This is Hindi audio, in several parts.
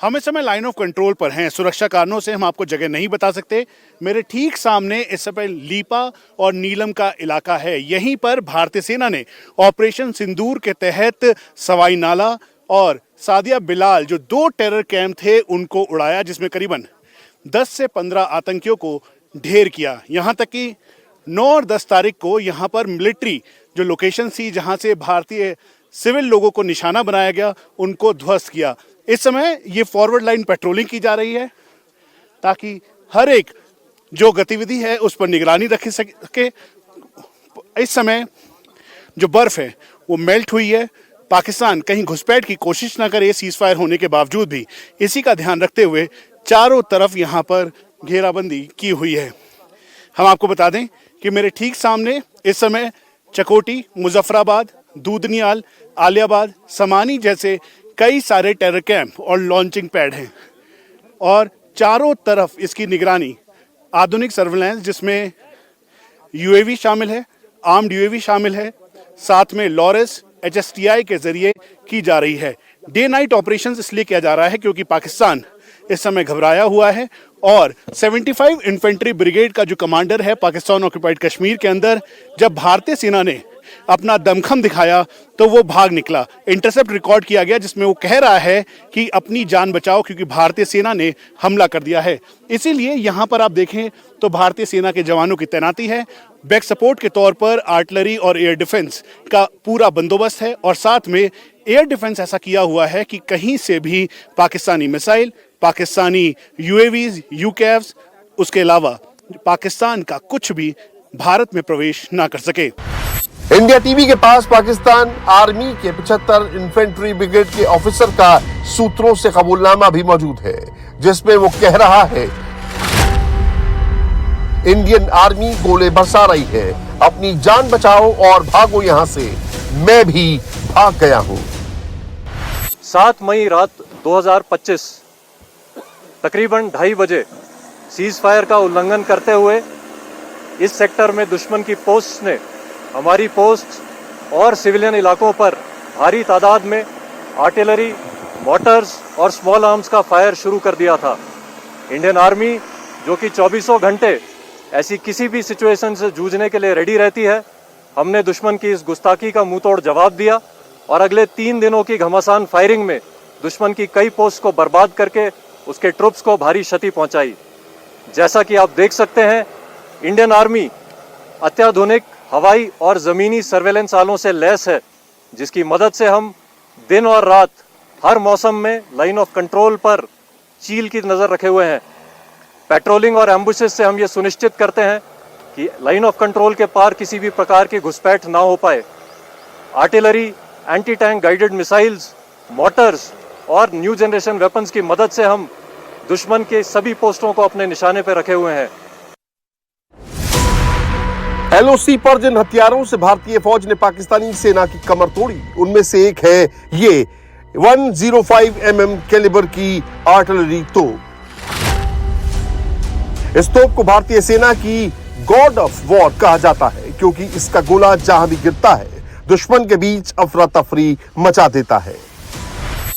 हम इस समय लाइन ऑफ कंट्रोल पर हैं। सुरक्षा कारणों से हम आपको जगह नहीं बता सकते। मेरे ठीक सामने इस समय लीपा और नीलम का इलाका है। यहीं पर भारतीय सेना ने ऑपरेशन सिंदूर के तहत सवाई नाला और सादिया बिलाल जो 2 टेरर कैंप थे उनको उड़ाया, जिसमें करीबन 10 से 15 आतंकियों को ढेर किया। यहाँ तक कि 9 और 10 तारीख को यहाँ पर मिलिट्री जो लोकेशन थी जहाँ से भारतीय सिविल लोगों को निशाना बनाया गया, उनको ध्वस्त किया। इस समय ये फॉरवर्ड लाइन पेट्रोलिंग की जा रही है ताकि हर एक जो गतिविधि है उस पर निगरानी रखी सके। इस समय जो बर्फ है वो मेल्ट हुई है। पाकिस्तान कहीं घुसपैठ की कोशिश ना करे सीज फायर होने के बावजूद भी, इसी का ध्यान रखते हुए चारों तरफ यहाँ पर घेराबंदी की हुई है। हम आपको बता दें कि मेरे ठीक सामने इस समय चकोटी, मुजफ्फराबाद, दूधनियाल, आलियाबाद, समानी जैसे कई सारे टेरर कैंप और लॉन्चिंग पैड हैं और चारों तरफ इसकी निगरानी आधुनिक सर्विलांस जिसमें यूएवी शामिल है, आर्म्ड यूएवी शामिल है, साथ में लॉरेस HSTI के जरिए की जा रही है। डे नाइट ऑपरेशंस इसलिए किया जा रहा है क्योंकि पाकिस्तान इस समय घबराया हुआ है और 75 इन्फेंट्री ब्रिगेड का जो कमांडर है पाकिस्तान ऑक्युपाइड कश्मीर के अंदर, जब भारतीय सेना ने अपना दमखम दिखाया तो वो भाग निकला। इंटरसेप्ट रिकॉर्ड किया गया जिसमें वो कह रहा है कि अपनी जान बचाओ क्योंकि भारतीय सेना ने हमला कर दिया है। इसीलिए यहाँ पर आप देखें तो भारतीय सेना के जवानों की तैनाती है। बैक सपोर्ट के तौर पर आर्टिलरी और एयर डिफेंस का पूरा बंदोबस्त है और साथ में एयर डिफेंस ऐसा किया हुआ है कि कहीं से भी Pakistani missile, Pakistani UAVs, UCAVs, उसके अलावा पाकिस्तान का कुछ भी भारत में प्रवेश ना कर सके। इंडिया टीवी के पास पाकिस्तान आर्मी के 75 इन्फेंट्री ब्रिगेड के ऑफिसर का सूत्रों से कबूलनामा भी मौजूद है, जिसमें वो कह रहा है इंडियन आर्मी गोले बरसा रही है, अपनी जान बचाओ और भागो यहां से, मैं भी भाग गया हूं। 7 मई रात 2025 तकरीबन 2:30 बजे सीज फायर का उल्लंघन करते हुए इस सेक्टर में दुश्मन की पोस्ट ने हमारी पोस्ट और सिविलियन इलाकों पर भारी तादाद में आर्टिलरी, मोटर्स और स्मॉल आर्म्स का फायर शुरू कर दिया था। इंडियन आर्मी जो कि 24 घंटे ऐसी किसी भी सिचुएशन से जूझने के लिए रेडी रहती है, हमने दुश्मन की इस गुस्ताखी का मुंहतोड़ जवाब दिया और अगले 3 दिनों की घमासान फायरिंग में दुश्मन की कई पोस्ट को बर्बाद करके उसके ट्रुप्स को भारी क्षति पहुंचाई। जैसा कि आप देख सकते हैं, इंडियन आर्मी अत्याधुनिक हवाई और ज़मीनी सर्वेलेंस आलों से लैस है, जिसकी मदद से हम दिन और रात हर मौसम में लाइन ऑफ कंट्रोल पर चील की नज़र रखे हुए हैं। पेट्रोलिंग और एम्बुशेस से हम ये सुनिश्चित करते हैं कि लाइन ऑफ कंट्रोल के पार किसी भी प्रकार की घुसपैठ ना हो पाए। Artillery, anti tank guided missiles, Motors और न्यू जनरेशन वेपन्स की मदद से हम दुश्मन के सभी पोस्टों को अपने निशाने पर रखे हुए हैं। LOC पर जिन हथियारों से भारतीय फौज ने पाकिस्तानी सेना की कमर तोड़ी, उनमें से एक है ये 105 mm कैलिबर की आर्टिलरी तोप। इस तोप को भारतीय सेना की गॉड ऑफ वॉर कहा जाता है क्योंकि इसका गोला जहां भी गिरता है दुश्मन के बीच अफरा तफरी मचा देता है।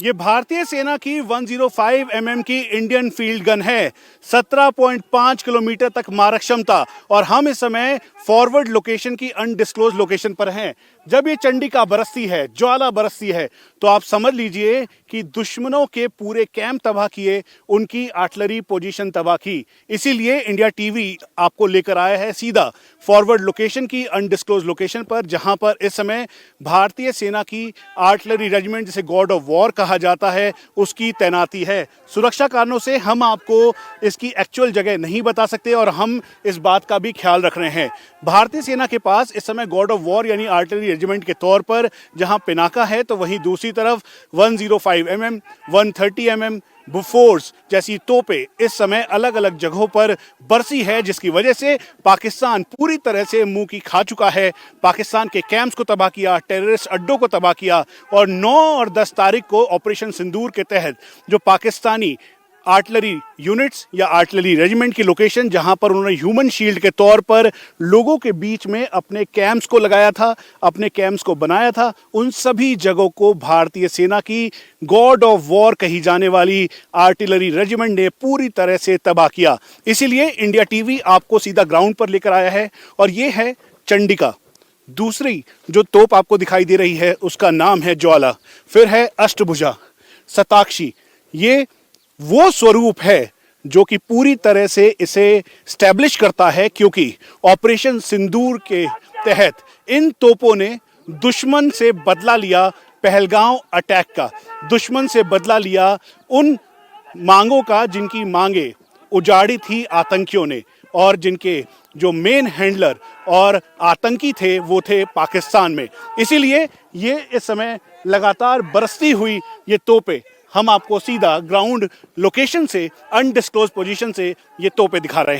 ये भारतीय सेना की 105 mm की इंडियन फील्ड गन है। 17.5 किलोमीटर तक मारक क्षमता और हम इस समय फॉरवर्ड लोकेशन की अनडिस्क्लोज लोकेशन पर हैं। जब ये चंडिका बरसती है, ज्वाला बरसती है, तो आप समझ लीजिए कि दुश्मनों के पूरे कैंप तबाह किए, उनकी आर्टिलरी पोजीशन तबाह की। इसीलिए इंडिया टीवी आपको लेकर आया है सीधा फॉरवर्ड लोकेशन की अनडिस्क्लोज लोकेशन पर, जहां पर इस समय भारतीय सेना की आर्टिलरी रेजिमेंट, जिसे गॉड ऑफ वॉर कहा जाता है, उसकी तैनाती है। सुरक्षा कारणों से हम आपको इसकी एक्चुअल जगह नहीं बता सकते और हम इस बात का भी ख्याल रख रहे हैं। भारतीय सेना के पास इस समय गॉड ऑफ वॉर यानी आर्टिलरी रेजिमेंट के तौर पर जहां पिनाका है, तो वहीं दूसरी तरफ 105 mm, 130 mm बुफोर्स जैसी तोपें इस समय अलग अलग जगहों पर बरसी है, जिसकी वजह से पाकिस्तान पूरी तरह से मुंह की खा चुका है। पाकिस्तान के कैंप्स को तबाह किया, टेररिस्ट अड्डों को तबाह किया और 9 और 10 तारीख को ऑपरेशन सिंदूर के तहत जो पाकिस्तानी आर्टिलरी यूनिट्स या आर्टिलरी रेजिमेंट की लोकेशन जहां पर उन्होंने ह्यूमन शील्ड के तौर पर लोगों के बीच में अपने कैंप्स को लगाया था, अपने कैंप्स को बनाया था, उन सभी जगहों को भारतीय सेना की गॉड ऑफ वॉर कही जाने वाली आर्टिलरी रेजिमेंट ने पूरी तरह से तबाह किया। इसीलिए इंडिया टीवी आपको सीधा ग्राउंड पर लेकर आया है और ये है चंडिका। दूसरी जो तोप आपको दिखाई दे रही है उसका नाम है ज्वाला, फिर है अष्टभुजा, शताक्षी। ये वो स्वरूप है जो कि पूरी तरह से इसे स्टैब्लिश करता है, क्योंकि ऑपरेशन सिंदूर के तहत इन तोपों ने दुश्मन से बदला लिया पहलगांव अटैक का, दुश्मन से बदला लिया उन मांगों का जिनकी मांगे उजाड़ी थी आतंकियों ने, और जिनके जो मेन हैंडलर और आतंकी थे वो थे पाकिस्तान में। इसीलिए ये इस समय लगातार बरसती हुई ये तोपें हम आपको सीधा ग्राउंड लोकेशन से, अनडिस्क्लोज पोजीशन से ये तोपें दिखा रहे हैं।